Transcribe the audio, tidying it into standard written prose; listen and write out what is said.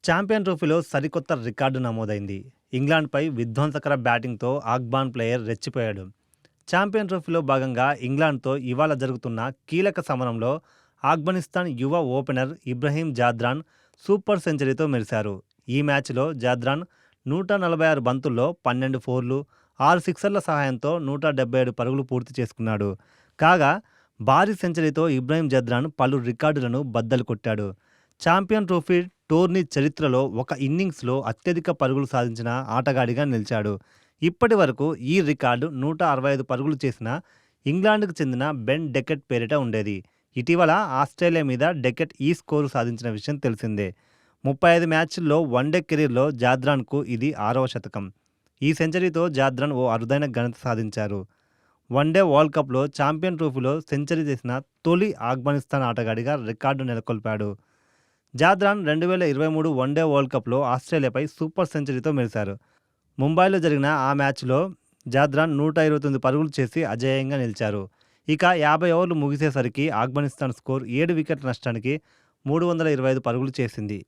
Champion ట్రోఫీలో సరికొత్త record నమోదైంది. ఇంగ్లాండ్‌పై విధ్వంసకర బ్యాటింగ్‌తో ఆగ్బాన్ ప్లేయర్ రెచ్చిపోయాడు. ఛాంపియన్ ట్రోఫీలో భాగంగా ఇంగ్లాండ్‌తో ఇవాళ జరుగుతున్న కీలక సమరంలో ఆఫ్ఘనిస్తాన్ యువ ఓపెనర్ ఇబ్రహీం జాద్రాన్ సూపర్ సెంచరీతో మెరిశారు. ఈ మ్యాచ్‌లో జాద్రాన్ 146 బంతుల్లో 12 ఫోర్లు, 6 సిక్సర్ల సహాయంతో 177 పరుగులు పూర్తి చేసుకున్నాడు. కాగా భారీ సెంచరీతో ఇబ్రహీం జాద్రాన్ పలు రికార్డులను బద్దలు కొట్టాడు. ఛాంపియన్ ట్రోఫీ టోర్నీ చరిత్రలో ఒక ఇన్నింగ్స్‌లో అత్యధిక పరుగులు సాధించిన ఆటగాడిగా నిలిచాడు. ఇప్పటి వరకు ఈ రికార్డు 165 పరుగులు చేసిన ఇంగ్లాండ్‌కు చెందిన బెన్ డెకెట్ పేరిట ఉండేది. ఇటీవల ఆస్ట్రేలియా మీద డెకెట్ ఈ స్కోరు సాధించిన విషయం తెలిసిందే. 35 మ్యాచ్ల్లో వన్డే కెరీర్లో జాద్రాన్‌కు ఇది 6వ శతకం. ఈ సెంచరీతో జాద్రాన్ ఓ అరుదైన ఘనత సాధించారు. వన్డే వరల్డ్ కప్‌లో ఛాంపియన్ ట్రోఫీలో సెంచరీ చేసిన తొలి ఆఫ్ఘనిస్తాన్ ఆటగాడిగా రికార్డు నెలకొల్పాడు. జాద్రాన్ 2023 వన్డే వరల్డ్ కప్‌లో ఆస్ట్రేలియాపై సూపర్ సెంచరీతో మెరిశారు. ముంబైలో జరిగిన ఆ మ్యాచ్‌లో జాద్రాన్ 129 పరుగులు చేసి అజేయంగా నిలిచారు. ఇక 50 ఓవర్లు ముగిసేసరికి ఆఫ్ఘనిస్తాన్ స్కోర్ 7 వికెట్ల నష్టానికి 325 పరుగులు చేసింది.